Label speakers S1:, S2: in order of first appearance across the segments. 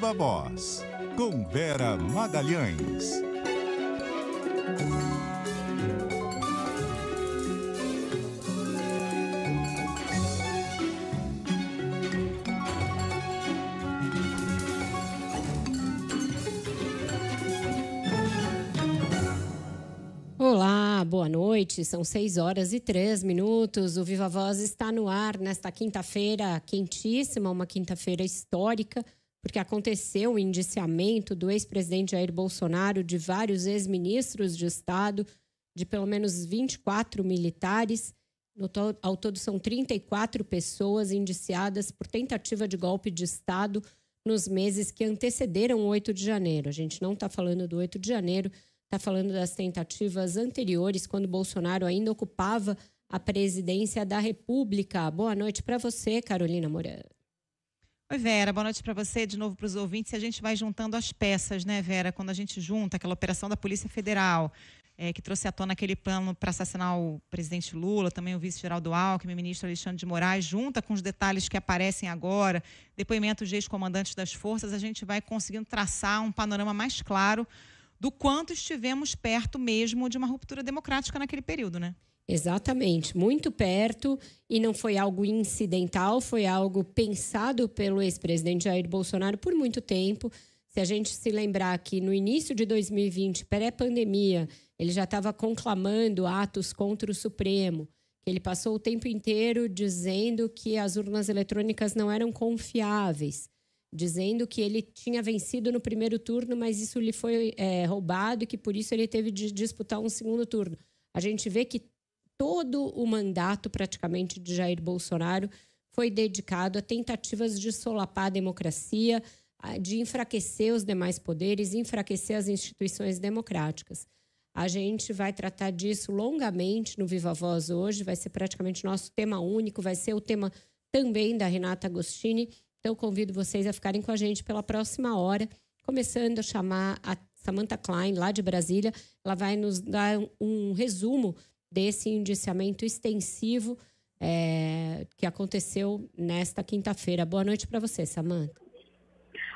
S1: Viva Voz, com Vera Magalhães.
S2: Olá, boa noite. São 6h03. O Viva Voz está no ar nesta quinta-feira quentíssima, uma quinta-feira histórica, porque aconteceu o indiciamento do ex-presidente Jair Bolsonaro, de vários ex-ministros de Estado, de pelo menos 24 militares. Ao todo, são 34 pessoas indiciadas por tentativa de golpe de Estado nos meses que antecederam o 8 de janeiro. A gente não está falando do 8 de janeiro, está falando das tentativas anteriores, quando Bolsonaro ainda ocupava a presidência da República. Boa noite para você, Carolina Moreira.
S3: Oi, Vera, boa noite para você, de novo para os ouvintes. E a gente vai juntando as peças, né, Vera? Quando a gente junta aquela operação da Polícia Federal, que trouxe à tona aquele plano para assassinar o presidente Lula, também o vice-geraldo Alckmin, o ministro Alexandre de Moraes, junta com os detalhes que aparecem agora, depoimentos de ex-comandantes das forças, a gente vai conseguindo traçar um panorama mais claro do quanto estivemos perto mesmo de uma ruptura democrática naquele período, né?
S2: Exatamente, muito perto, e não foi algo incidental, foi algo pensado pelo ex-presidente Jair Bolsonaro por muito tempo. Se a gente se lembrar que no início de 2020, pré-pandemia, ele já estava conclamando atos contra o Supremo, que ele passou o tempo inteiro dizendo que as urnas eletrônicas não eram confiáveis, dizendo que ele tinha vencido no primeiro turno, mas isso lhe foi roubado e que por isso ele teve de disputar um segundo turno. A gente vê que todo o mandato, praticamente, de Jair Bolsonaro foi dedicado a tentativas de solapar a democracia, de enfraquecer os demais poderes, enfraquecer as instituições democráticas. A gente vai tratar disso longamente no Viva Voz hoje, vai ser praticamente nosso tema único, vai ser o tema também da Renata Agostini. Então, convido vocês a ficarem com a gente pela próxima hora, começando a chamar a Samantha Klein, lá de Brasília. Ela vai nos dar um resumo desse indiciamento extensivo que aconteceu nesta quinta-feira. Boa noite para você, Samantha.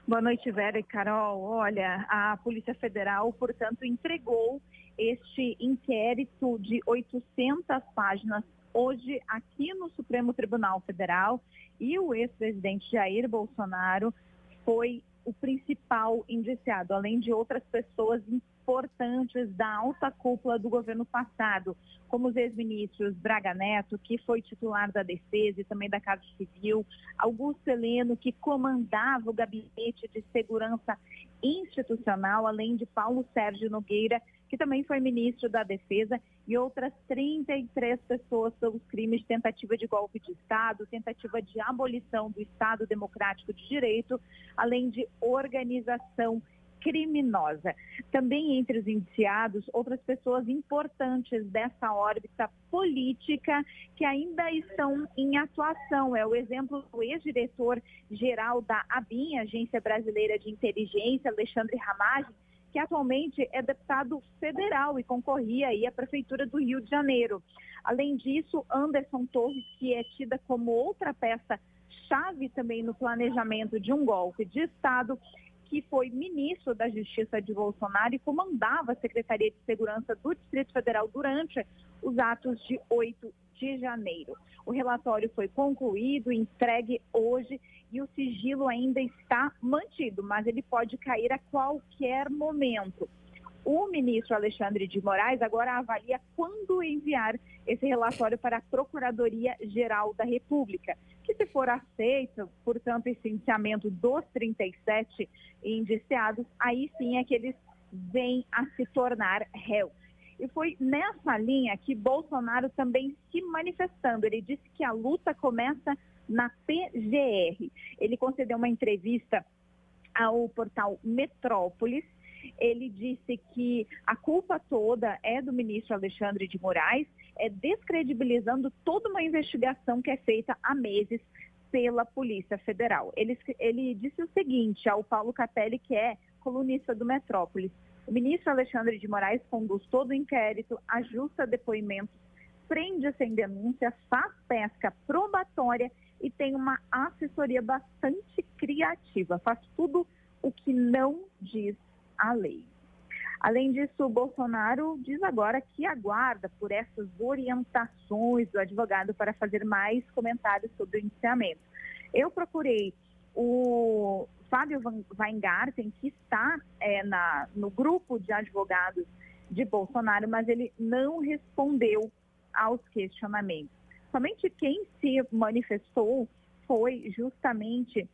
S4: Boa noite, Vera e Carol. Olha, a Polícia Federal, portanto, entregou este inquérito de 800 páginas hoje aqui no Supremo Tribunal Federal, e o ex-presidente Jair Bolsonaro foi o principal indiciado, além de outras pessoas importantes da alta cúpula do governo passado, como os ex-ministros Braga Neto, que foi titular da Defesa e também da Casa Civil, Augusto Heleno, que comandava o Gabinete de Segurança Institucional, além de Paulo Sérgio Nogueira, que também foi ministro da Defesa, e outras 33 pessoas pelos crimes de tentativa de golpe de Estado, tentativa de abolição do Estado Democrático de Direito, além de organização criminosa. Também entre os indiciados, outras pessoas importantes dessa órbita política que ainda estão em atuação. É o exemplo do ex-diretor-geral da ABIN, Agência Brasileira de Inteligência, Alexandre Ramagem, que atualmente é deputado federal e concorria aí à Prefeitura do Rio de Janeiro. Além disso, Anderson Torres, que é tida como outra peça-chave também no planejamento de um golpe de Estado, que foi ministro da Justiça de Bolsonaro e comandava a Secretaria de Segurança do Distrito Federal durante os atos de 8 de janeiro. O relatório foi concluído, entregue hoje, e o sigilo ainda está mantido, mas ele pode cair a qualquer momento. O ministro Alexandre de Moraes agora avalia quando enviar esse relatório para a Procuradoria-Geral da República, que, se for aceito, portanto, esse indiciamento dos 37 indiciados, aí sim é que eles vêm a se tornar réus. E foi nessa linha que Bolsonaro também se manifestando. Ele disse que a luta começa na PGR. Ele concedeu uma entrevista ao portal Metrópolis. Ele disse que a culpa toda é do ministro Alexandre de Moraes, descredibilizando toda uma investigação que é feita há meses pela Polícia Federal. Ele disse o seguinte ao Paulo Capelli, que é colunista do Metrópolis: o ministro Alexandre de Moraes conduz todo o inquérito, ajusta depoimentos, prende sem denúncia, faz pesca probatória e tem uma assessoria bastante criativa. Faz tudo o que não diz a lei. Além disso, o Bolsonaro diz agora que aguarda por essas orientações do advogado para fazer mais comentários sobre o indiciamento. Eu procurei o Fábio Weingarten, que está no grupo de advogados de Bolsonaro, mas ele não respondeu aos questionamentos. Somente quem se manifestou foi justamente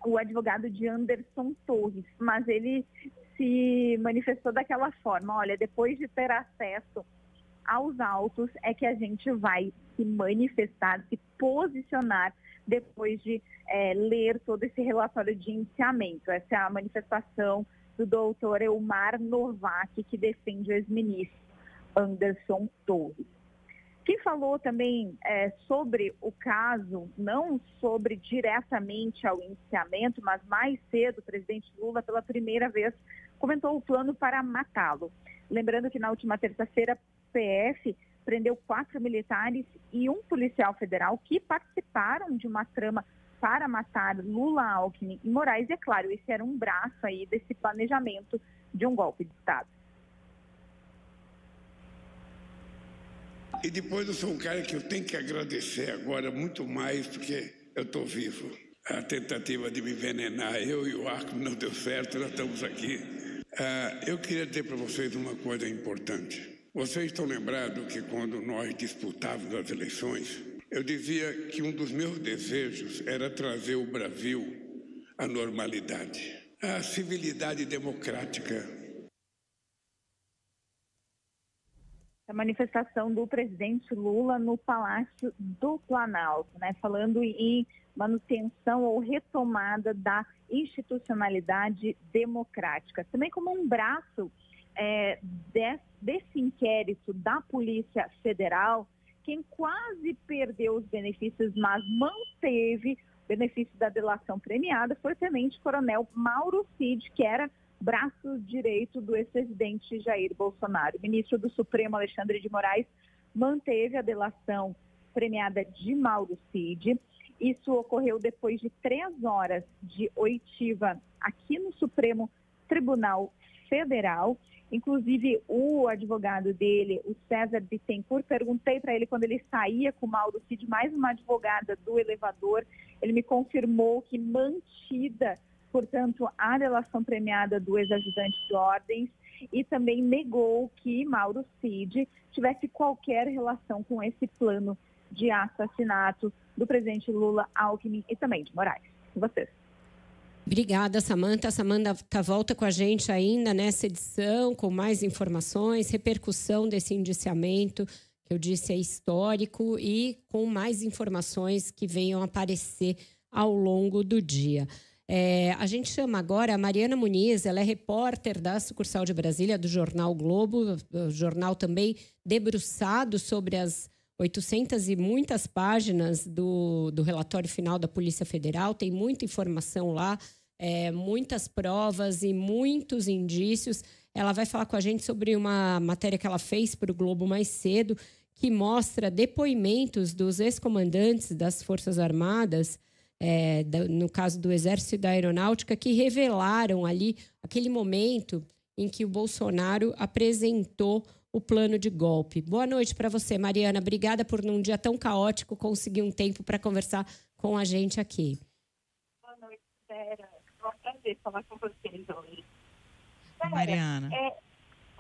S4: o advogado de Anderson Torres, mas ele se manifestou daquela forma: olha, depois de ter acesso aos autos é que a gente vai se manifestar, se posicionar depois de ler todo esse relatório de indiciamento. Essa é a manifestação do doutor Elmar Novak, que defende o ex-ministro Anderson Torres. Quem falou também sobre o caso, não sobre diretamente ao indiciamento, mas mais cedo, o presidente Lula, pela primeira vez, comentou o plano para matá-lo. Lembrando que na última terça-feira, o PF prendeu 4 militares e um policial federal que participaram de uma trama para matar Lula, Alckmin e Moraes. E é claro, esse era um braço aí desse planejamento de um golpe de Estado.
S5: E depois eu sou um cara que eu tenho que agradecer agora muito mais, porque eu estou vivo. A tentativa de me envenenar, eu e o Alckmin, não deu certo, nós estamos aqui. Eu queria dizer para vocês uma coisa importante. Vocês estão lembrados que quando nós disputávamos as eleições, eu dizia que um dos meus desejos era trazer o Brasil à normalidade, à civilidade democrática.
S4: A manifestação do presidente Lula no Palácio do Planalto, né? Falando em manutenção ou retomada da institucionalidade democrática. Também como um braço desse inquérito da Polícia Federal, quem quase perdeu os benefícios, mas manteve o benefício da delação premiada, foi o tenente-coronel Mauro Cid, que era braço direito do ex-presidente Jair Bolsonaro. O ministro do Supremo, Alexandre de Moraes, manteve a delação premiada de Mauro Cid. Isso ocorreu depois de 3 horas de oitiva aqui no Supremo Tribunal Federal. Inclusive, o advogado dele, o César Bittencourt, perguntei para ele quando ele saía com o Mauro Cid, mais uma advogada do elevador, ele me confirmou que mantida, portanto, a delação premiada do ex-ajudante de ordens, e também negou que Mauro Cid tivesse qualquer relação com esse plano de assassinato do presidente Lula, Alckmin e também de Moraes. Com vocês.
S2: Obrigada, Samantha. A Samantha volta com a gente ainda nessa edição, com mais informações, repercussão desse indiciamento, que eu disse é histórico, e com mais informações que venham aparecer ao longo do dia. A gente chama agora a Mariana Muniz, ela é repórter da sucursal de Brasília do Jornal Globo, o jornal também debruçado sobre as 800 e muitas páginas do relatório final da Polícia Federal. Tem muita informação lá, muitas provas e muitos indícios. Ela vai falar com a gente sobre uma matéria que ela fez para o Globo mais cedo, que mostra depoimentos dos ex-comandantes das Forças Armadas, no caso do Exército e da Aeronáutica, que revelaram ali aquele momento em que o Bolsonaro apresentou o plano de golpe. Boa noite para você, Mariana. Obrigada por, num dia tão caótico, conseguir um tempo para conversar com a gente aqui.
S4: Boa noite, Vera. É um prazer falar com vocês hoje.
S3: Mariana.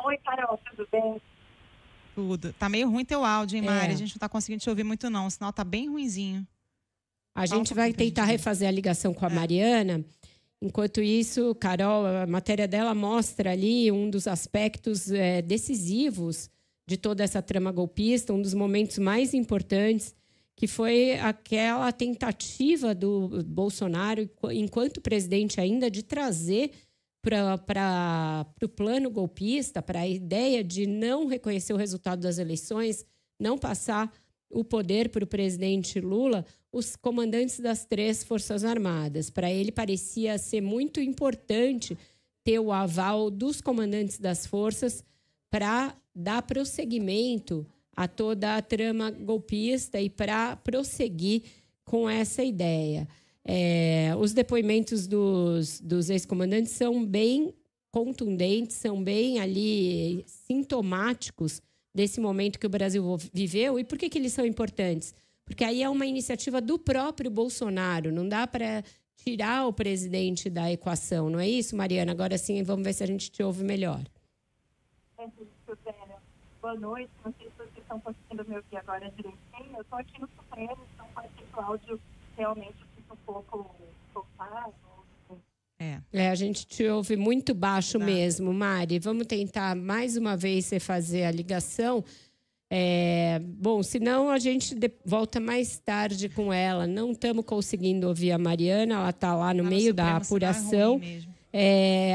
S4: Oi, Carol, tudo bem?
S3: Tudo. Tá meio ruim teu áudio, hein, Mari? A gente não tá conseguindo te ouvir muito, não. O sinal tá bem ruinzinho.
S2: A gente vai tentar refazer a ligação com a Mariana. Enquanto isso, Carol, a matéria dela mostra ali um dos aspectos decisivos de toda essa trama golpista, um dos momentos mais importantes, que foi aquela tentativa do Bolsonaro, enquanto presidente ainda, de trazer para o plano golpista, para a ideia de não reconhecer o resultado das eleições, não passar o poder para o presidente Lula, os comandantes das 3 Forças Armadas. Para ele parecia ser muito importante ter o aval dos comandantes das forças para dar prosseguimento a toda a trama golpista e para prosseguir com essa ideia. Os depoimentos dos ex-comandantes são bem contundentes, são bem ali sintomáticos desse momento que o Brasil viveu. E por que eles são importantes? Porque aí é uma iniciativa do próprio Bolsonaro, não dá para tirar o presidente da equação, não é isso, Mariana? Agora sim, vamos ver se a gente te ouve melhor.
S4: Boa noite, não sei se vocês estão conseguindo me ouvir agora direitinho. Eu estou aqui no Supremo, então pode ser que o áudio realmente fique um pouco cortado.
S2: A gente te ouve muito baixo mesmo, Mari. Vamos tentar mais uma vez você fazer a ligação. Bom, senão a gente volta mais tarde com ela. Não estamos conseguindo ouvir a Mariana, ela está lá no meio da apuração.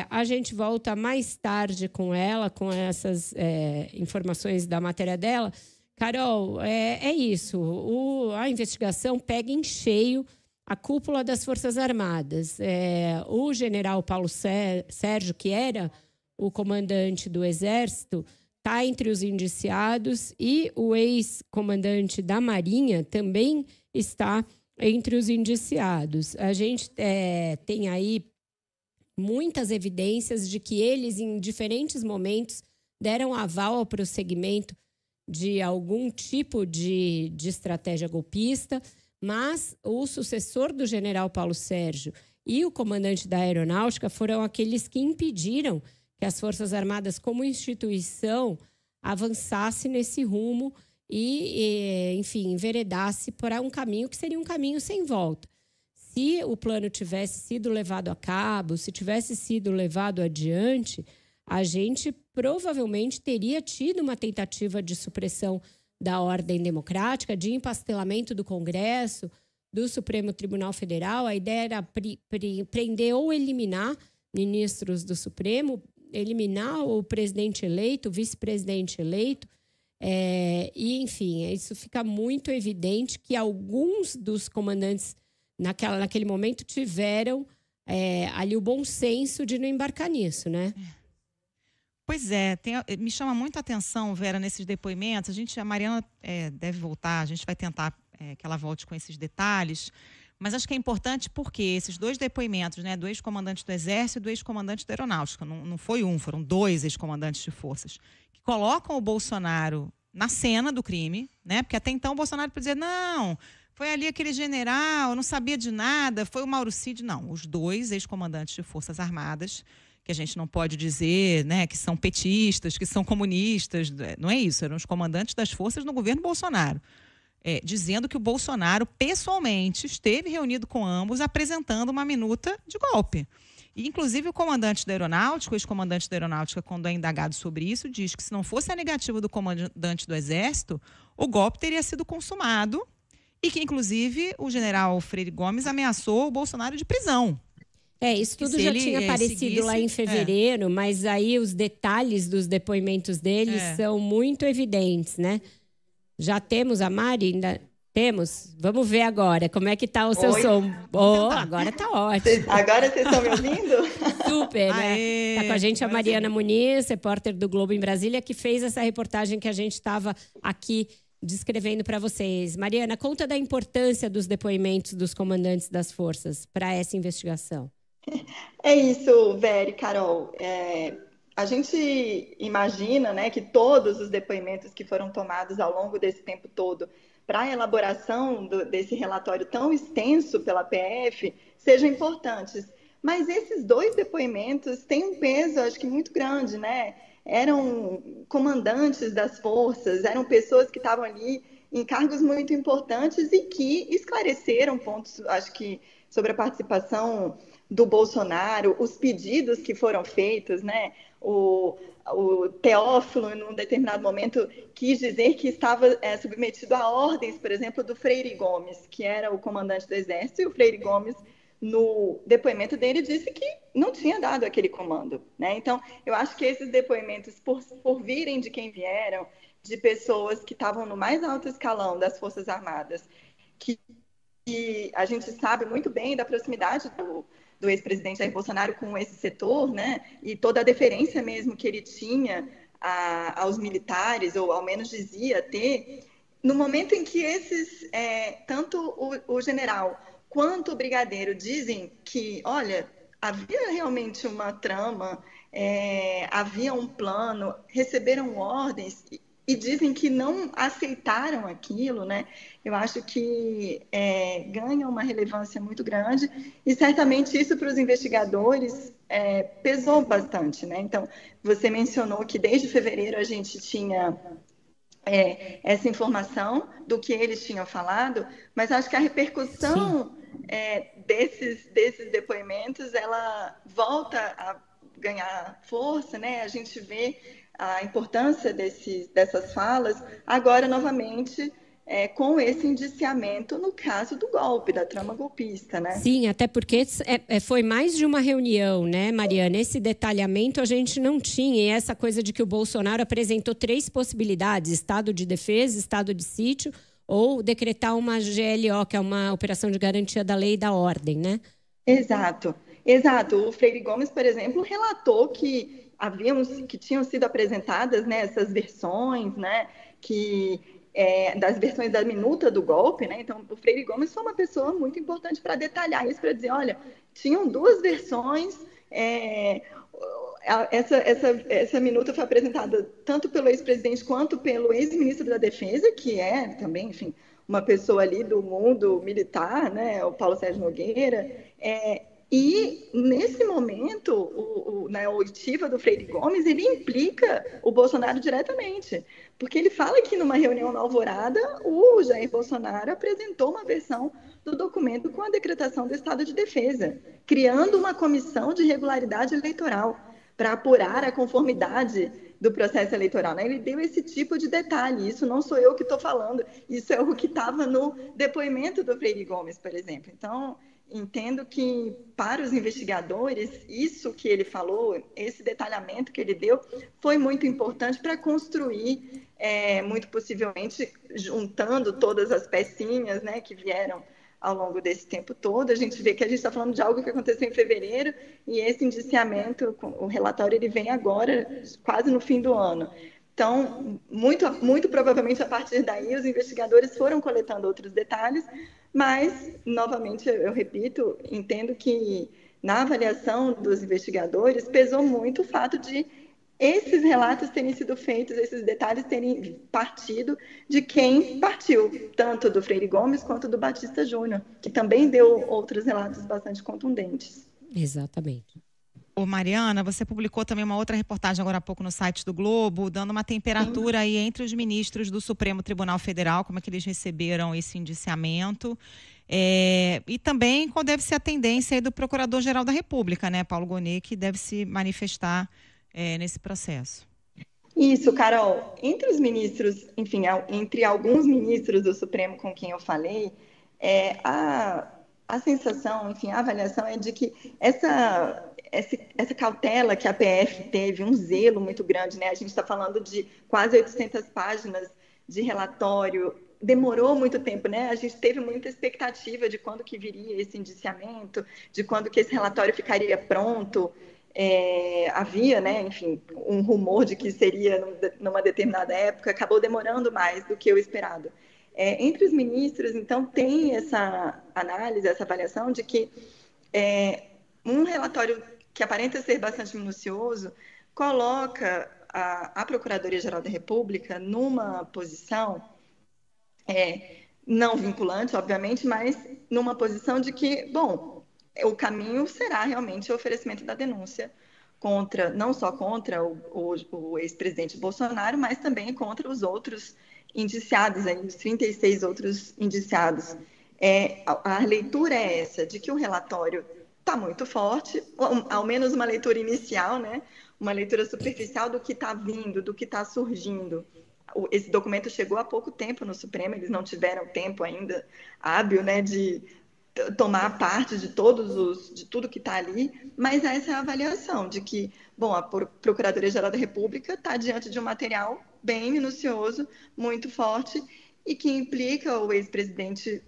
S2: A gente volta mais tarde com ela, com essas informações da matéria dela. Carol, é isso. A investigação pega em cheio a cúpula das Forças Armadas. O general Paulo Sérgio, que era o comandante do Exército, está entre os indiciados, e o ex-comandante da Marinha também está entre os indiciados. A gente tem aí muitas evidências de que eles, em diferentes momentos, deram aval ao prosseguimento de algum tipo de estratégia golpista, mas o sucessor do general Paulo Sérgio e o comandante da Aeronáutica foram aqueles que impediram que as Forças Armadas, como instituição, avançasse nesse rumo e, enfim, enveredasse para um caminho que seria um caminho sem volta. Se o plano tivesse sido levado a cabo, se tivesse sido levado adiante, a gente provavelmente teria tido uma tentativa de supressão da ordem democrática, de empastelamento do Congresso, do Supremo Tribunal Federal. A ideia era prender ou eliminar ministros do Supremo, eliminar o presidente eleito, o vice-presidente eleito. E, enfim, isso fica muito evidente que alguns dos comandantes naquele momento tiveram ali o bom senso de não embarcar nisso, né?
S3: Pois é, me chama muito a atenção, Vera, nesses depoimentos. A Mariana deve voltar, a gente vai tentar que ela volte com esses detalhes, mas acho que é importante porque esses dois depoimentos, né, do ex-comandante do Exército e do ex-comandante da Aeronáutica, não foi foram dois ex-comandantes de forças, que colocam o Bolsonaro na cena do crime, né? Porque até então o Bolsonaro podia dizer, não, foi ali aquele general, não sabia de nada, foi o Mauro Cid. Não, os dois ex-comandantes de Forças Armadas, que a gente não pode dizer, né, que são petistas, que são comunistas, não é isso, eram os comandantes das forças no governo Bolsonaro, dizendo que o Bolsonaro pessoalmente esteve reunido com ambos apresentando uma minuta de golpe. E, inclusive, o comandante da Aeronáutica, o ex-comandante da Aeronáutica, quando é indagado sobre isso, diz que se não fosse a negativa do comandante do Exército, o golpe teria sido consumado e que, inclusive, o general Freire Gomes ameaçou o Bolsonaro de prisão.
S2: Isso tudo já tinha aparecido lá em fevereiro, mas aí os detalhes dos depoimentos deles são muito evidentes, né? Já temos a Mari? Ainda temos? Vamos ver agora como é que tá o seu som. Agora tá ótimo.
S6: Agora vocês estão me ouvindo?
S2: Super, né? Tá com a gente a Mariana Muniz, repórter do Globo em Brasília, que fez essa reportagem que a gente estava aqui descrevendo para vocês. Mariana, conta da importância dos depoimentos dos comandantes das forças para essa investigação.
S6: É isso, Vera e Carol. A gente imagina, né, que todos os depoimentos que foram tomados ao longo desse tempo todo para a elaboração desse relatório tão extenso pela PF sejam importantes. Mas esses dois depoimentos têm um peso, acho que muito grande, né? Eram comandantes das forças, eram pessoas que estavam ali em cargos muito importantes e que esclareceram pontos, acho que, sobre a participação do Bolsonaro, os pedidos que foram feitos, né? O Teófilo, num determinado momento, quis dizer que estava submetido a ordens, por exemplo, do Freire Gomes, que era o comandante do Exército, e o Freire Gomes, no depoimento dele, disse que não tinha dado aquele comando, né? Então, eu acho que esses depoimentos, por virem de quem vieram, de pessoas que estavam no mais alto escalão das Forças Armadas, que a gente sabe muito bem da proximidade do ex-presidente Jair Bolsonaro com esse setor, né? E toda a deferência mesmo que ele tinha aos militares, ou ao menos dizia ter, no momento em que tanto o general quanto o Brigadeiro dizem que, olha, havia realmente uma trama, havia um plano, receberam ordens e dizem que não aceitaram aquilo, né? Eu acho que ganha uma relevância muito grande e certamente isso para os investigadores pesou bastante, né? Então, você mencionou que desde fevereiro a gente tinha essa informação do que eles tinham falado, mas acho que a repercussão desses depoimentos, ela volta a ganhar força, né? A gente vê a importância dessas falas agora novamente com esse indiciamento no caso do golpe, da trama golpista, né?
S2: Sim, até porque foi mais de uma reunião, né, Mariana? Esse detalhamento a gente não tinha. E essa coisa de que o Bolsonaro apresentou 3 possibilidades: estado de defesa, estado de sítio ou decretar uma GLO, que é uma operação de garantia da lei e da ordem, né?
S6: Exato. O Freire Gomes, por exemplo, relatou que tinham sido apresentadas, né, essas versões, né, das versões da minuta do golpe, né? Então, o Freire Gomes foi uma pessoa muito importante para detalhar isso, para dizer, olha, tinham 2 versões, essa minuta foi apresentada tanto pelo ex-presidente quanto pelo ex-ministro da Defesa, que é também, enfim, uma pessoa ali do mundo militar, né, o Paulo Sérgio Nogueira, e, nesse momento, na oitiva do Freire Gomes, ele implica o Bolsonaro diretamente, porque ele fala que, numa reunião na Alvorada, o Jair Bolsonaro apresentou uma versão do documento com a decretação do estado de defesa, criando uma comissão de regularidade eleitoral para apurar a conformidade do processo eleitoral, né? Ele deu esse tipo de detalhe, isso não sou eu que estou falando, isso é o que estava no depoimento do Freire Gomes, por exemplo. Então, entendo que, para os investigadores, isso que ele falou, esse detalhamento que ele deu, foi muito importante para construir, muito possivelmente, juntando todas as pecinhas, né, que vieram ao longo desse tempo todo. A gente vê que a gente está falando de algo que aconteceu em fevereiro e esse indiciamento, o relatório, ele vem agora, quase no fim do ano. Então, muito provavelmente, a partir daí, os investigadores foram coletando outros detalhes, mas, novamente, eu repito, entendo que, na avaliação dos investigadores, pesou muito o fato de esses relatos terem sido feitos, esses detalhes terem partido de quem partiu, tanto do Freire Gomes quanto do Batista Júnior, que também deu outros relatos bastante contundentes.
S2: Exatamente.
S3: Ô Mariana, você publicou também uma outra reportagem agora há pouco no site do Globo, dando uma temperatura aí entre os ministros do Supremo Tribunal Federal, como é que eles receberam esse indiciamento, e também qual deve ser a tendência aí do Procurador-Geral da República, né, Paulo Gonet, que deve se manifestar nesse processo.
S6: Isso, Carol. Entre os ministros, enfim, entre alguns ministros do Supremo com quem eu falei, a sensação, enfim, a avaliação é de que essa cautela que a PF teve, um zelo muito grande, né? A gente está falando de quase 800 páginas de relatório, demorou muito tempo, né? A gente teve muita expectativa de quando que viria esse indiciamento, de quando que esse relatório ficaria pronto. Havia, né, enfim, um rumor de que seria numa determinada época, acabou demorando mais do que o esperado. Entre os ministros, então, tem essa análise, essa avaliação de que um relatório que aparenta ser bastante minucioso coloca a Procuradoria-Geral da República numa posição não vinculante, obviamente, mas numa posição de que, bom, o caminho será realmente o oferecimento da denúncia não só contra o ex-presidente Bolsonaro, mas também contra os outros indiciados, os 36 outros indiciados. A leitura é essa, de que o relatório está muito forte, ao menos uma leitura inicial, né? Uma leitura superficial do que está vindo, do que está surgindo. Esse documento chegou há pouco tempo no Supremo, eles não tiveram tempo ainda hábil, né, de tomar parte de tudo que está ali, mas essa é a avaliação de que, bom, a Procuradoria-Geral da República está diante de um material bem minucioso, muito forte, e que implica o ex-presidente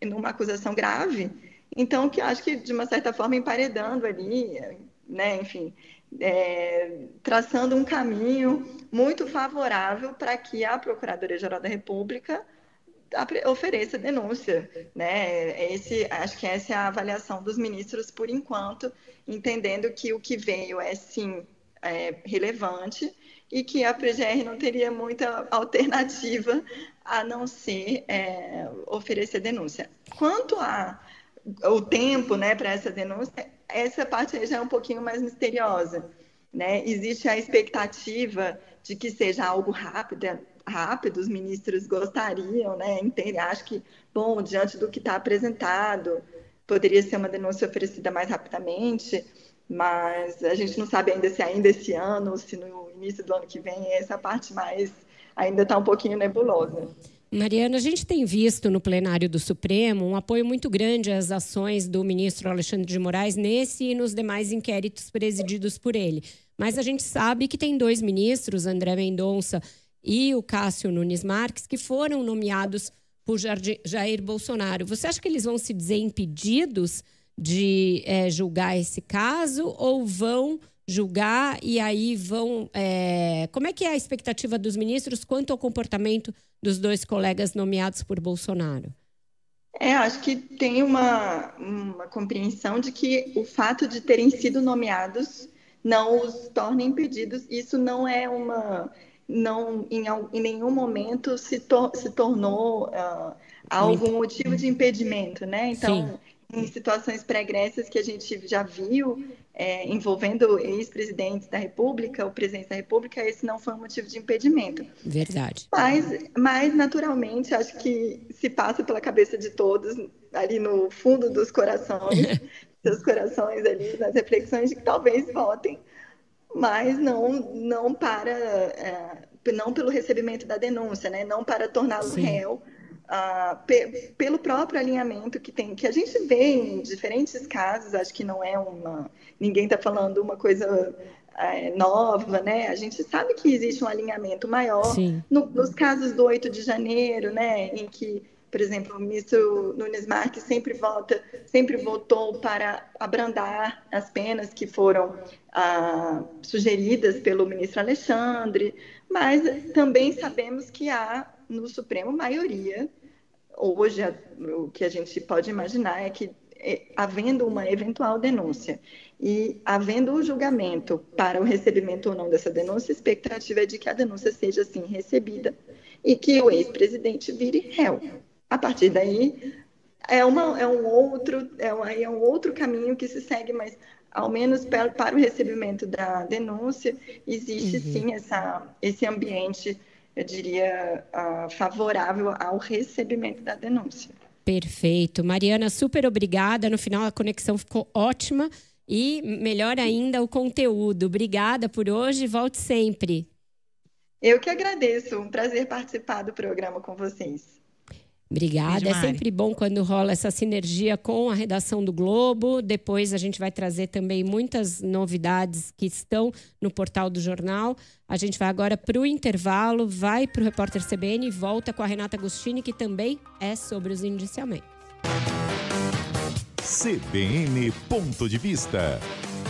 S6: numa acusação grave, então, que acho que, de uma certa forma, emparedando ali, né, enfim, traçando um caminho muito favorável para que a Procuradoria-Geral da República ofereça denúncia, né? Acho que essa é a avaliação dos ministros por enquanto, entendendo que o que veio é sim relevante e que a PGR não teria muita alternativa a não ser oferecer denúncia. Quanto ao tempo, né, para essa denúncia, essa parte aí já é um pouquinho mais misteriosa, né? Existe a expectativa de que seja algo rápido, os ministros gostariam, né? Acho que, bom, diante do que está apresentado, poderia ser uma denúncia oferecida mais rapidamente, mas a gente não sabe ainda se ainda esse ano, se no início do ano que vem, essa parte mais ainda está um pouquinho nebulosa.
S2: Mariana, a gente tem visto no plenário do Supremo um apoio muito grande às ações do ministro Alexandre de Moraes nesse e nos demais inquéritos presididos por ele. Mas a gente sabe que tem 2 ministros, André Mendonça e o Cássio Nunes Marques, que foram nomeados por Jair Bolsonaro. Você acha que eles vão se dizer impedidos de julgar esse caso ou vão julgar e aí vão... Como é que é a expectativa dos ministros quanto ao comportamento dos 2 colegas nomeados por Bolsonaro?
S6: Acho que tem uma compreensão de que o fato de terem sido nomeados não os torna impedidos. Isso não é não em nenhum momento se tornou algum motivo de impedimento, né? Então, sim, em situações pregressas que a gente já viu, envolvendo ex-presidentes da República, o presidente da República, esse não foi um motivo de impedimento.
S2: Verdade.
S6: Mas naturalmente, acho que se passa pela cabeça de todos, ali no fundo dos corações, seus corações ali, nas reflexões de que talvez votem, mas não pelo recebimento da denúncia, né? Não para torná-lo réu, pelo próprio alinhamento que a gente vê em diferentes casos. Acho que não é ninguém está falando uma coisa nova, né? A gente sabe que existe um alinhamento maior nos casos do 8 de janeiro, né? Em que, por exemplo, o ministro Nunes Marques sempre votou para abrandar as penas que foram sugeridas pelo ministro Alexandre, mas também sabemos que há no Supremo maioria. Hoje, o que a gente pode imaginar é que, havendo uma eventual denúncia e havendo o julgamento para o recebimento ou não dessa denúncia, a expectativa é de que a denúncia seja, assim, recebida e que o ex-presidente vire réu. A partir daí, é um outro caminho que se segue, mas, ao menos para o recebimento da denúncia, existe, sim, esse ambiente, eu diria, favorável ao recebimento da denúncia.
S2: Perfeito. Mariana, super obrigada. No final, a conexão ficou ótima e, melhor ainda, o conteúdo. Obrigada por hoje. Volte sempre.
S6: Eu que agradeço. Um prazer participar do programa com vocês.
S2: Obrigada.
S3: Beijo,
S2: é sempre bom quando rola essa sinergia com a redação do Globo. Depois a gente vai trazer também muitas novidades que estão no portal do jornal. A gente vai agora para o intervalo, vai para o Repórter CBN e volta com a Renata Agostini, que também é sobre os indiciamentos.
S1: CBN Ponto de Vista,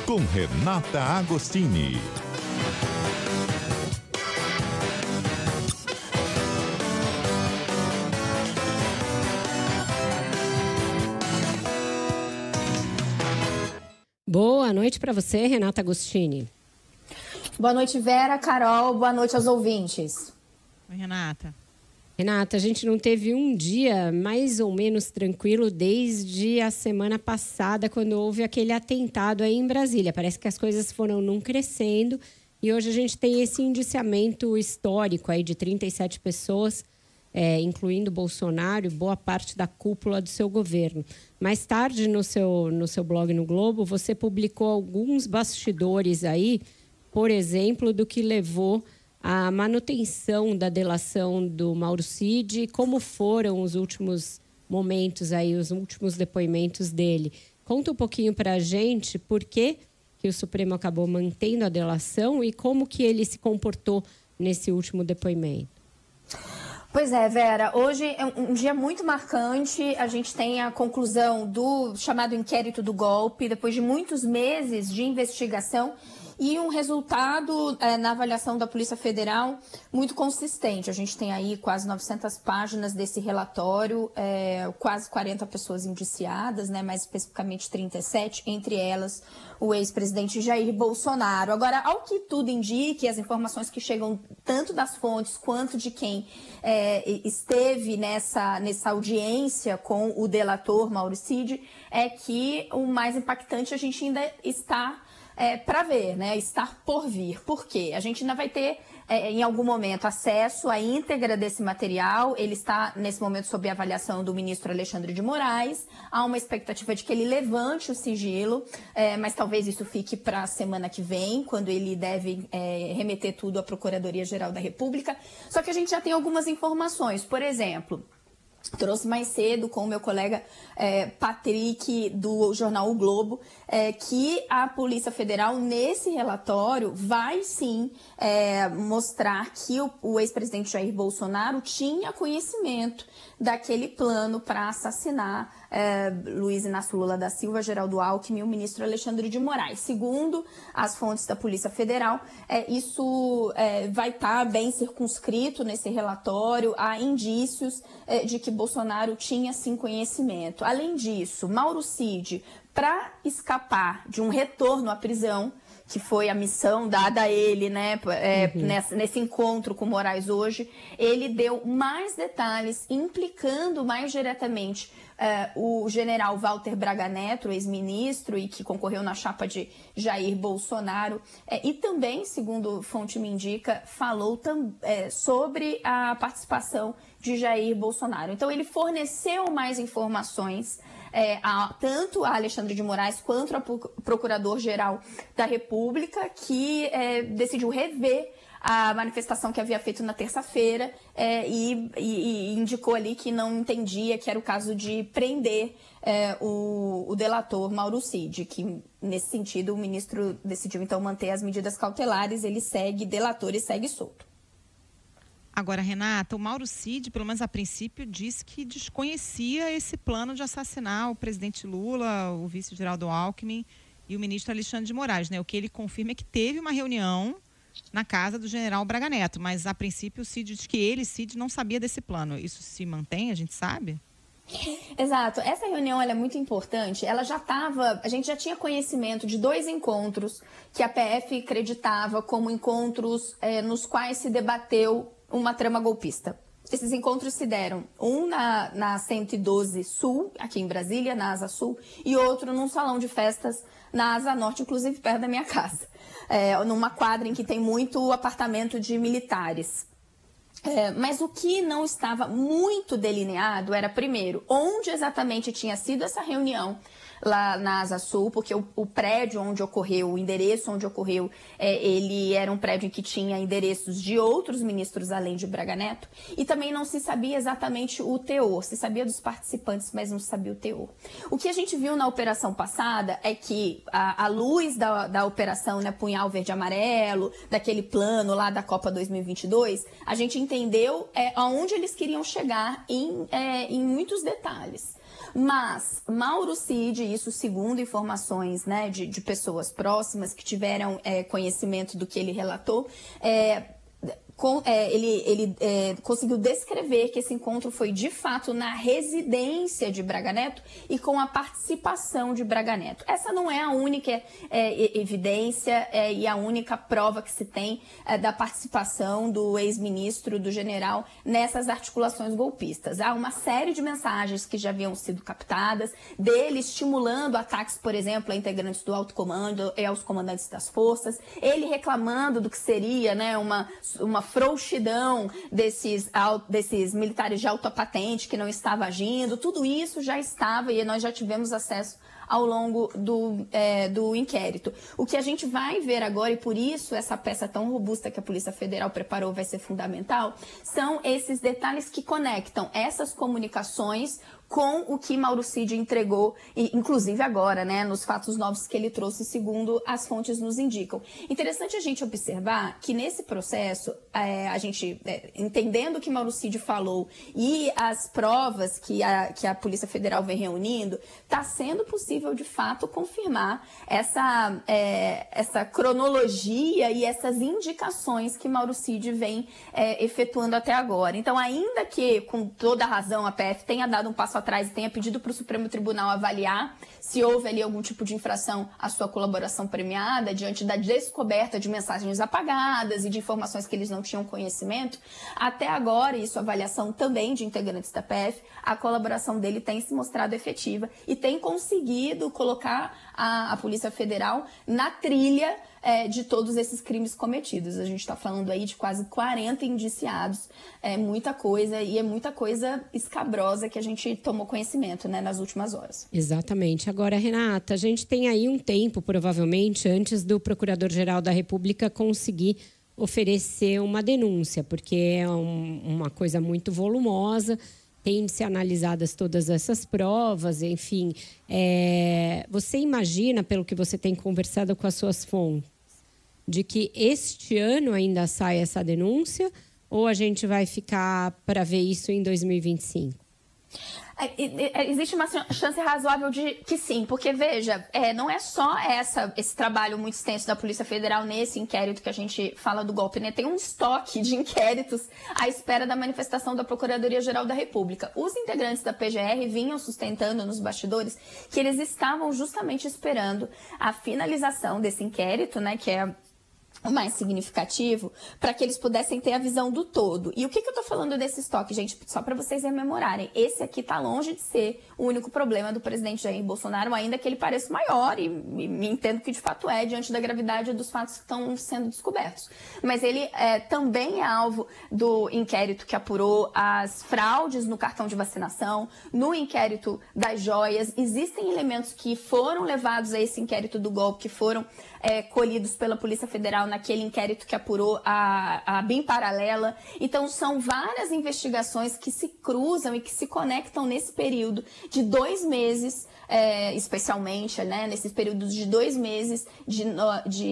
S1: com Renata Agostini.
S2: Boa noite para você, Renata Agostini.
S7: Boa noite, Vera, Carol. Boa noite aos ouvintes.
S3: Oi, Renata.
S2: Renata, a gente não teve um dia mais ou menos tranquilo desde a semana passada, quando houve aquele atentado aí em Brasília. Parece que as coisas foram num crescendo e hoje a gente tem esse indiciamento histórico aí de 37 pessoas, incluindo Bolsonaro e boa parte da cúpula do seu governo. Mais tarde, no seu blog no Globo, você publicou alguns bastidores aí, por exemplo, do que levou à manutenção da delação do Mauro Cid e como foram os últimos momentos aí, os últimos depoimentos dele. Conta um pouquinho para a gente por que o Supremo acabou mantendo a delação e como que ele se comportou nesse último depoimento.
S7: Pois é, Vera, hoje é um dia muito marcante. A gente tem a conclusão do chamado inquérito do golpe, depois de muitos meses de investigação e um resultado na avaliação da Polícia Federal muito consistente. A gente tem aí quase 900 páginas desse relatório, quase 40 pessoas indiciadas, né, mais especificamente 37, entre elas o ex-presidente Jair Bolsonaro. Agora, ao que tudo indique, as informações que chegam tanto das fontes quanto de quem esteve nessa audiência com o delator Mauro Cid, é que o mais impactante a gente ainda está para ver, né? Estar por vir. Por quê? A gente ainda vai ter, em algum momento, acesso à íntegra desse material. Ele está, nesse momento, sob avaliação do ministro Alexandre de Moraes. Há uma expectativa de que ele levante o sigilo, mas talvez isso fique para a semana que vem, quando ele deve remeter tudo à Procuradoria-Geral da República. Só que a gente já tem algumas informações. Por exemplo, trouxe mais cedo com o meu colega Patrick, do jornal O Globo, que a Polícia Federal, nesse relatório, vai sim mostrar que o ex-presidente Jair Bolsonaro tinha conhecimento daquele plano para assassinar Luiz Inácio Lula da Silva, Geraldo Alckmin e o ministro Alexandre de Moraes. Segundo as fontes da Polícia Federal, isso vai estar bem circunscrito nesse relatório. Há indícios de que Bolsonaro tinha sim conhecimento. Além disso, Mauro Cid, para escapar de um retorno à prisão, que foi a missão dada a ele, né, nesse encontro com Moraes hoje, ele deu mais detalhes, implicando mais diretamente o general Walter Braga Neto, ex-ministro e que concorreu na chapa de Jair Bolsonaro, e também, segundo fonte me indica, falou sobre a participação de Jair Bolsonaro. Então, ele forneceu mais informações tanto a Alexandre de Moraes quanto a Procurador-Geral da República, que decidiu rever a manifestação que havia feito na terça-feira e indicou ali que não entendia que era o caso de prender o delator Mauro Cid, que nesse sentido o ministro decidiu então manter as medidas cautelares. Ele segue delator e segue solto.
S3: Agora, Renata, o Mauro Cid, pelo menos a princípio, disse que desconhecia esse plano de assassinar o presidente Lula, o vice Geraldo Alckmin e o ministro Alexandre de Moraes, né? O que ele confirma é que teve uma reunião na casa do general Braga Neto, mas a princípio o Cid diz que Cid, não sabia desse plano. Isso se mantém, a gente sabe?
S7: Exato. Essa reunião ela é muito importante. Ela já estava, a gente já tinha conhecimento de 2 encontros que a PF acreditava como encontros nos quais se debateu uma trama golpista. Esses encontros se deram, um na 112 Sul, aqui em Brasília, na Asa Sul, e outro num salão de festas na Asa Norte, inclusive perto da minha casa, numa quadra em que tem muito apartamento de militares. Mas o que não estava muito delineado era, primeiro, onde exatamente tinha sido essa reunião lá na Asa Sul, porque o prédio onde ocorreu, o endereço onde ocorreu, ele era um prédio em que tinha endereços de outros ministros além de Braga Neto, e também não se sabia exatamente o teor, se sabia dos participantes, mas não se sabia o teor. O que a gente viu na operação passada é que, à luz da operação, né, Punhal Verde Amarelo, daquele plano lá da Copa 2022, a gente entendeu aonde eles queriam chegar em muitos detalhes. Mas Mauro Cid, isso segundo informações, né, de pessoas próximas que tiveram conhecimento do que ele relatou, ele conseguiu descrever que esse encontro foi de fato na residência de Braga Neto e com a participação de Braga Neto. Essa não é a única evidência e a única prova que se tem da participação do ex-ministro, do general, nessas articulações golpistas. Há uma série de mensagens que já haviam sido captadas, dele estimulando ataques, por exemplo, a integrantes do alto comando e aos comandantes das forças, ele reclamando do que seria, né, uma frouxidão desses militares de alta patente que não estava agindo. Tudo isso já estava e nós já tivemos acesso ao longo do inquérito. O que a gente vai ver agora, e por isso essa peça tão robusta que a Polícia Federal preparou vai ser fundamental, são esses detalhes que conectam essas comunicações com o que Mauro Cid entregou, e, inclusive agora, né, nos fatos novos que ele trouxe, segundo as fontes nos indicam. Interessante a gente observar que nesse processo, a gente, entendendo o que Mauro Cid falou e as provas que a Polícia Federal vem reunindo, está sendo possível, de fato, confirmar essa cronologia e essas indicações que Mauro Cid vem efetuando até agora. Então, ainda que, com toda a razão, a PF tenha dado um passo atrás e tenha pedido para o Supremo Tribunal avaliar se houve ali algum tipo de infração à sua colaboração premiada, diante da descoberta de mensagens apagadas e de informações que eles não tinham conhecimento, até agora, isso avaliação também de integrantes da PF, a colaboração dele tem se mostrado efetiva e tem conseguido colocar a Polícia Federal na trilha de todos esses crimes cometidos. A gente está falando aí de quase 40 indiciados, muita coisa, e é muita coisa escabrosa que a gente tomou conhecimento, né, nas últimas horas.
S2: Exatamente. Agora, Renata, a gente tem aí um tempo, provavelmente, antes do Procurador-Geral da República conseguir oferecer uma denúncia, porque é uma coisa muito volumosa, tem de ser analisadas todas essas provas, enfim. Você imagina, pelo que você tem conversado com as suas fontes, de que este ano ainda sai essa denúncia, ou a gente vai ficar para ver isso em 2025?
S7: Existe uma chance razoável de que sim, porque, veja, não é só esse trabalho muito extenso da Polícia Federal nesse inquérito que a gente fala do golpe, né? Tem um estoque de inquéritos à espera da manifestação da Procuradoria-Geral da República. Os integrantes da PGR vinham sustentando nos bastidores que eles estavam justamente esperando a finalização desse inquérito, né, que é o mais significativo, para que eles pudessem ter a visão do todo. E o que eu estou falando desse estoque, gente? Só para vocês rememorarem. Esse aqui está longe de ser o único problema do presidente Jair Bolsonaro, ainda que ele pareça maior, e me entendo que de fato diante da gravidade dos fatos que estão sendo descobertos. Mas ele também é alvo do inquérito que apurou as fraudes no cartão de vacinação, no inquérito das joias. Existem elementos que foram levados a esse inquérito do golpe, que foram colhidos pela Polícia Federal naquele inquérito que apurou a BIM paralela. Então, são várias investigações que se cruzam e que se conectam nesse período de 2 meses, especialmente, né, nesses períodos de 2 meses,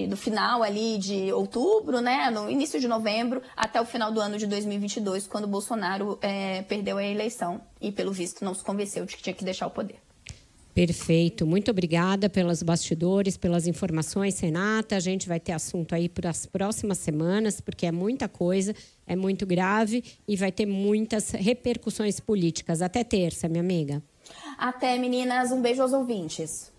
S7: do final ali de outubro, né, no início de novembro, até o final do ano de 2022, quando Bolsonaro perdeu a eleição e, pelo visto, não se convenceu de que tinha que deixar o poder.
S2: Perfeito. Muito obrigada pelos bastidores, pelas informações, Renata. A gente vai ter assunto aí para as próximas semanas, porque é muita coisa, é muito grave e vai ter muitas repercussões políticas. Até terça, minha amiga.
S7: Até, meninas. Um beijo aos ouvintes.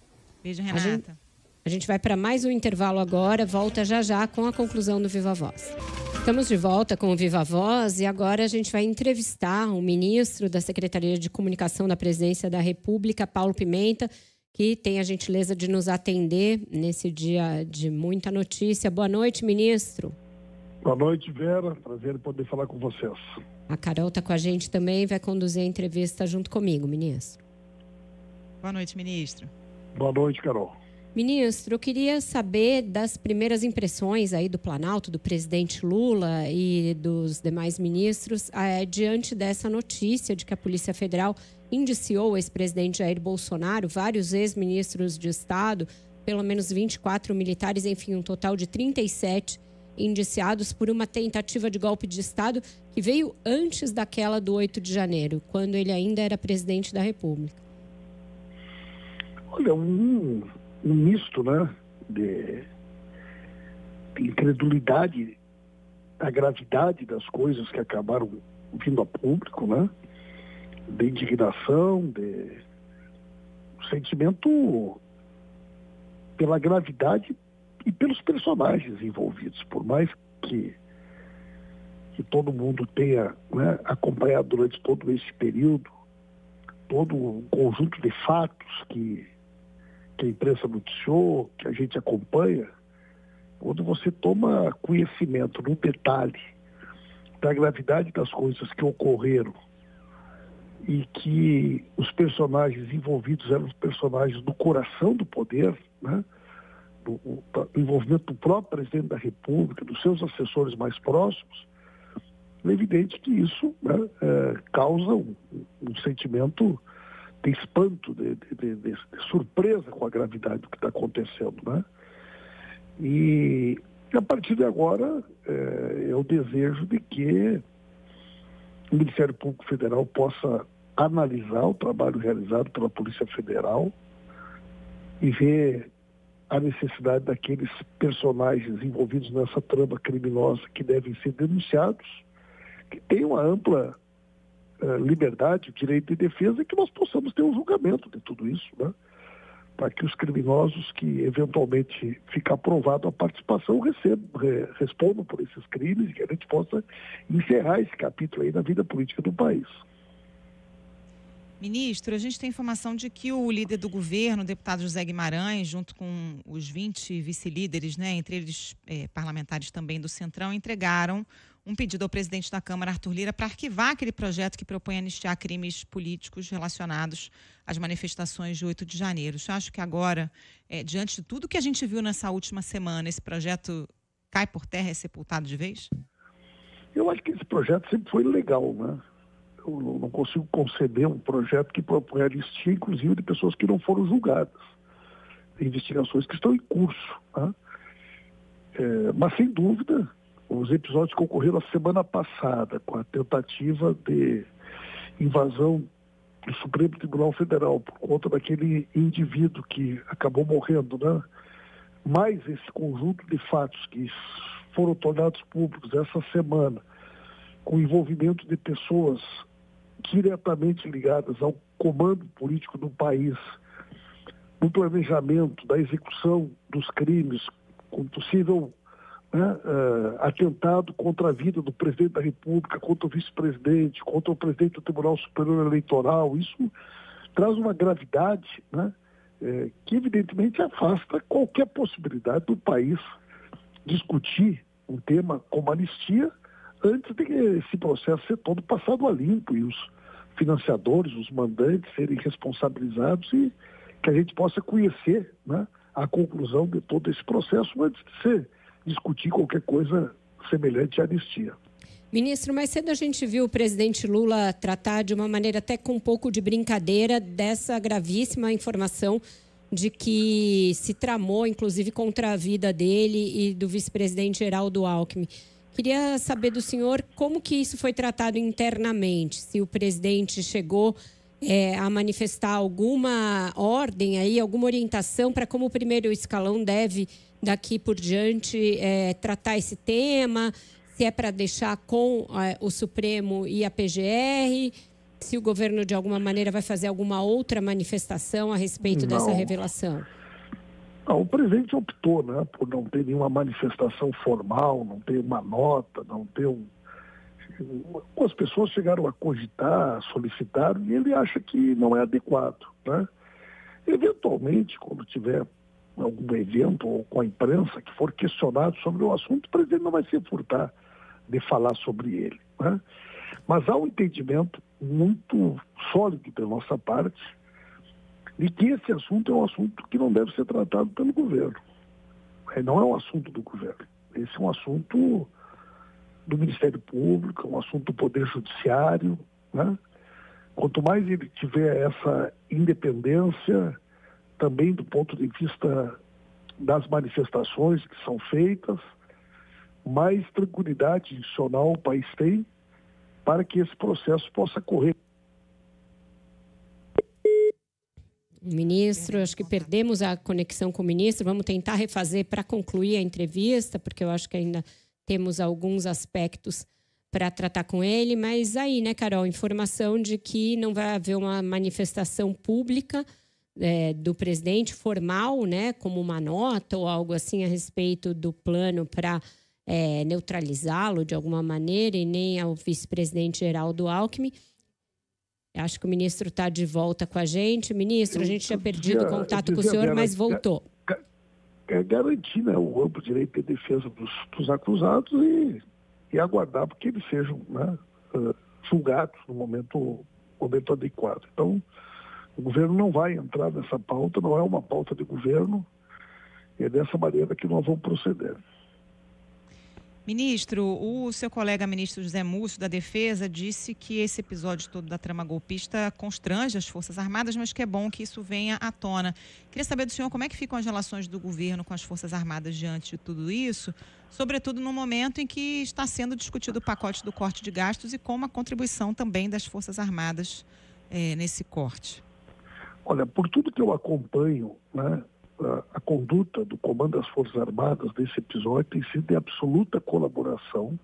S3: Beijo, Renata.
S2: A gente vai para mais um intervalo agora, volta já com a conclusão do Viva Voz. Estamos de volta com o Viva Voz e agora a gente vai entrevistar o ministro da Secretaria de Comunicação da Presidência da República, Paulo Pimenta, que tem a gentileza de nos atender nesse dia de muita notícia. Boa noite, ministro.
S8: Boa noite, Vera. Prazer em poder falar com vocês.
S2: A Carol está com a gente também, vai conduzir a entrevista junto comigo, ministro.
S3: Boa noite, ministro.
S8: Boa noite, Carol.
S2: Ministro, eu queria saber das primeiras impressões aí do Planalto, do presidente Lula e dos demais ministros, diante dessa notícia de que a Polícia Federal indiciou o ex-presidente Jair Bolsonaro, vários ex-ministros de Estado, pelo menos 24 militares, enfim, um total de 37 indiciados por uma tentativa de golpe de Estado que veio antes daquela do 8 de janeiro, quando ele ainda era presidente da República.
S8: Olha, um misto, né, de incredulidade, a gravidade das coisas que acabaram vindo a público, né, de indignação, de sentimento pela gravidade e pelos personagens envolvidos, por mais que todo mundo tenha, né, acompanhado durante todo esse período todo um conjunto de fatos que a imprensa noticiou, que a gente acompanha. Quando você toma conhecimento no detalhe da gravidade das coisas que ocorreram e que os personagens envolvidos eram os personagens do coração do poder, né? Do envolvimento do próprio presidente da República, dos seus assessores mais próximos, é evidente que isso, né, causa um sentimento espanto, de surpresa com a gravidade do que está acontecendo, né? E a partir de agora é o desejo de que o Ministério Público Federal possa analisar o trabalho realizado pela Polícia Federal e ver a necessidade daqueles personagens envolvidos nessa trama criminosa que devem ser denunciados, que tenham uma ampla liberdade, direito de defesa, e que nós possamos ter um julgamento de tudo isso, né? Para que os criminosos que eventualmente ficar provado a participação respondam por esses crimes e que a gente possa encerrar esse capítulo aí na vida política do país.
S3: Ministro, a gente tem informação de que o líder do governo, o deputado José Guimarães, junto com os 20 vice-líderes, né, entre eles parlamentares também do Centrão, entregaram um pedido ao presidente da Câmara, Arthur Lira, para arquivar aquele projeto que propõe anistiar crimes políticos relacionados às manifestações de 8 de janeiro. Você acha que agora, diante de tudo que a gente viu nessa última semana, esse projeto cai por terra e é sepultado de vez?
S8: Eu acho que esse projeto sempre foi legal, né? Eu não consigo conceber um projeto que propõe a anistia, inclusive, de pessoas que não foram julgadas. Investigações que estão em curso, né? Mas, sem dúvida, os episódios que ocorreram a semana passada, com a tentativa de invasão do Supremo Tribunal Federal por conta daquele indivíduo que acabou morrendo, né? Mais esse conjunto de fatos que foram tornados públicos essa semana, com o envolvimento de pessoas diretamente ligadas ao comando político do país, no planejamento da execução dos crimes, com possível atentado contra a vida do presidente da República, contra o vice-presidente, contra o presidente do Tribunal Superior Eleitoral. Isso traz uma gravidade, né, que evidentemente afasta qualquer possibilidade do país discutir um tema como anistia antes de esse processo ser todo passado a limpo e os financiadores, os mandantes serem responsabilizados e que a gente possa conhecer, né, a conclusão de todo esse processo antes de discutir qualquer coisa semelhante à anistia.
S2: Ministro, mais cedo a gente viu o presidente Lula tratar de uma maneira até com um pouco de brincadeira dessa gravíssima informação de que se tramou, inclusive, contra a vida dele e do vice-presidente Geraldo Alckmin. Queria saber do senhor como que isso foi tratado internamente, se o presidente chegou a manifestar alguma ordem aí, alguma orientação para como o primeiro escalão deve, daqui por diante, tratar esse tema, se é para deixar com o Supremo e a PGR, se o governo, de alguma maneira, vai fazer alguma outra manifestação a respeito dessa revelação.
S8: Não, o presidente optou, né, por não ter nenhuma manifestação formal, não ter uma nota, não ter As pessoas chegaram a cogitar, solicitaram, e ele acha que não é adequado, né? Eventualmente, quando tiver algum evento ou com a imprensa que for questionado sobre o assunto, o presidente não vai se furtar de falar sobre ele, né? Mas há um entendimento muito sólido da nossa parte de que esse assunto é um assunto que não deve ser tratado pelo governo. Não é um assunto do governo. Esse é um assunto do Ministério Público, é um assunto do Poder Judiciário, né? Quanto mais ele tiver essa independência, também do ponto de vista das manifestações que são feitas, mais tranquilidade institucional o país tem para que esse processo possa correr.
S2: Ministro, acho que perdemos a conexão com o ministro. Vamos tentar refazer para concluir a entrevista, porque eu acho que ainda temos alguns aspectos para tratar com ele. Mas aí, né, Carol, informação de que não vai haver uma manifestação pública do presidente formal, né, como uma nota ou algo assim a respeito do plano para neutralizá-lo de alguma maneira, e nem ao vice-presidente Geraldo Alckmin. Acho que o ministro está de volta com a gente. Ministro, a gente tinha perdido o contato com o senhor, mas voltou.
S8: Garantir, né, o amplo direito de defesa dos acusados e aguardar porque eles sejam, né, julgados no momento adequado. Então, o governo não vai entrar nessa pauta, não é uma pauta de governo, e é dessa maneira que nós vamos proceder.
S3: Ministro, o seu colega ministro José Múcio, da Defesa, disse que esse episódio todo da trama golpista constrange as Forças Armadas, mas que é bom que isso venha à tona. Queria saber do senhor como é que ficam as relações do governo com as Forças Armadas diante de tudo isso, sobretudo no momento em que está sendo discutido o pacote do corte de gastos e como a contribuição também das Forças Armadas nesse corte.
S8: Olha, por tudo que eu acompanho, né, a conduta do Comando das Forças Armadas nesse episódio tem sido de absoluta colaboração.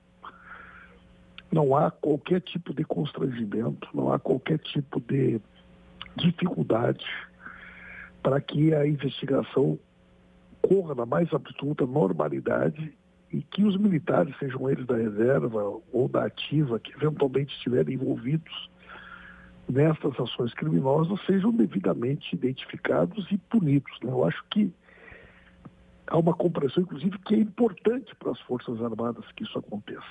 S8: Não há qualquer tipo de constrangimento, não há qualquer tipo de dificuldade para que a investigação corra na mais absoluta normalidade e que os militares, sejam eles da reserva ou da ativa, que eventualmente estiverem envolvidos nestas ações criminosas, sejam devidamente identificados e punidos, né? Eu acho que há uma compreensão, inclusive, que é importante para as Forças Armadas que isso aconteça.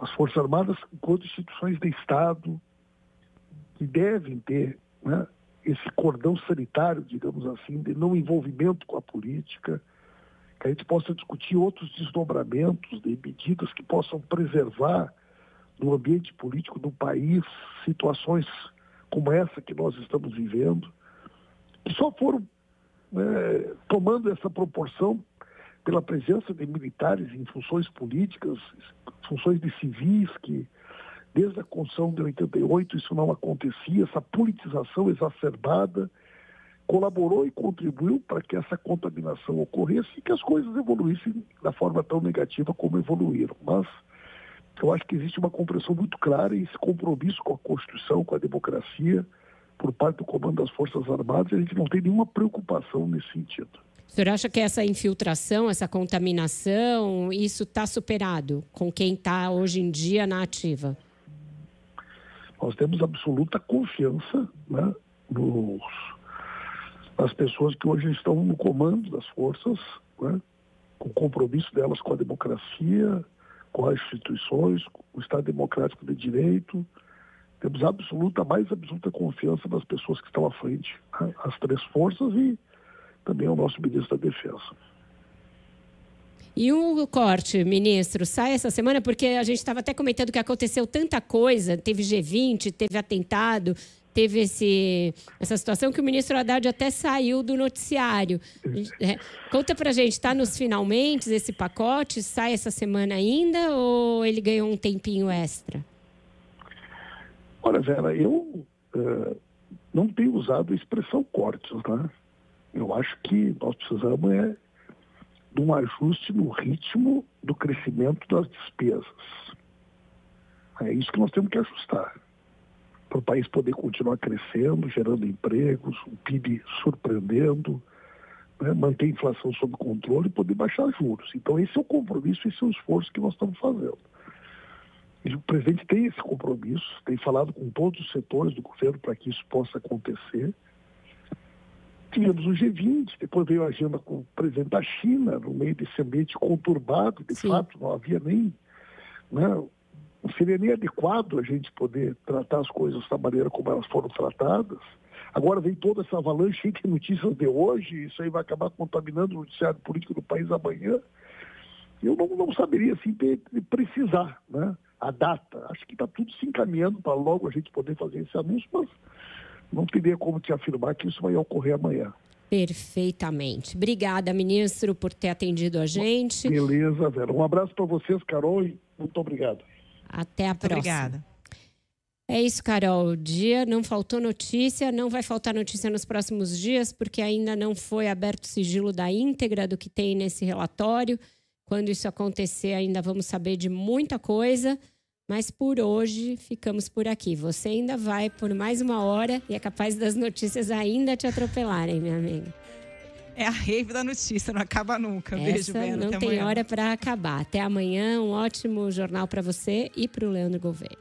S8: As Forças Armadas, enquanto instituições de Estado, que devem ter, né, esse cordão sanitário, digamos assim, de não envolvimento com a política, que a gente possa discutir outros desdobramentos de medidas que possam preservar no ambiente político do país situações como essa que nós estamos vivendo, que só foram tomando essa proporção pela presença de militares em funções políticas, funções de civis, que desde a Constituição de 88 isso não acontecia, essa politização exacerbada colaborou e contribuiu para que essa contaminação ocorresse e que as coisas evoluíssem da forma tão negativa como evoluíram. Mas eu acho que existe uma compreensão muito clara e esse compromisso com a Constituição, com a democracia, por parte do Comando das Forças Armadas, a gente não tem nenhuma preocupação nesse sentido.
S2: O senhor acha que essa infiltração, essa contaminação, isso está superado com quem está hoje em dia na ativa?
S8: Nós temos absoluta confiança, né, nas pessoas que hoje estão no comando das forças, né, com o compromisso delas com a democracia, com as instituições, com o Estado Democrático de Direito. Temos mais absoluta confiança nas pessoas que estão à frente, né, as três forças e também o nosso ministro da Defesa.
S2: E o corte, ministro, sai essa semana? Porque a gente estava até comentando que aconteceu tanta coisa, teve G20, teve atentado, teve essa situação que o ministro Haddad até saiu do noticiário. Conta pra gente, está nos finalmente esse pacote? Sai essa semana ainda ou ele ganhou um tempinho extra?
S8: Olha, Vera, eu não tenho usado a expressão cortes, né? Eu acho que nós precisamos de um ajuste no ritmo do crescimento das despesas. É isso que nós temos que ajustar. Para o país poder continuar crescendo, gerando empregos, o PIB surpreendendo, né, manter a inflação sob controle e poder baixar juros. Então esse é o compromisso, esse é o esforço que nós estamos fazendo. E o presidente tem esse compromisso, tem falado com todos os setores do governo para que isso possa acontecer. Tivemos o G20, depois veio a agenda com o presidente da China, no meio desse ambiente conturbado, de fato, não havia nem... Né, não seria nem adequado a gente poder tratar as coisas da maneira como elas foram tratadas. Agora vem toda essa avalanche de notícias de hoje, isso aí vai acabar contaminando o noticiário político do país amanhã. Eu não saberia assim, precisar, né, a data. Acho que está tudo se encaminhando para logo a gente poder fazer esse anúncio, mas não teria como te afirmar que isso vai ocorrer amanhã.
S2: Perfeitamente. Obrigada, ministro, por ter atendido a gente.
S8: Beleza, Vera. Um abraço para vocês, Carol, e muito obrigado.
S2: Até a próxima.
S3: Obrigada.
S2: É isso, Carol. O dia não faltou notícia, não vai faltar notícia nos próximos dias, porque ainda não foi aberto o sigilo da íntegra do que tem nesse relatório. Quando isso acontecer, ainda vamos saber de muita coisa. Mas por hoje, ficamos por aqui. Você ainda vai por mais uma hora e é capaz das notícias ainda te atropelarem, minha amiga.
S3: É a rave da notícia, não acaba nunca. Beijo, Vera.
S2: Não
S3: até
S2: tem
S3: amanhã.
S2: hora para acabar. Até amanhã, um ótimo jornal para você e para o Leandro Gouveia.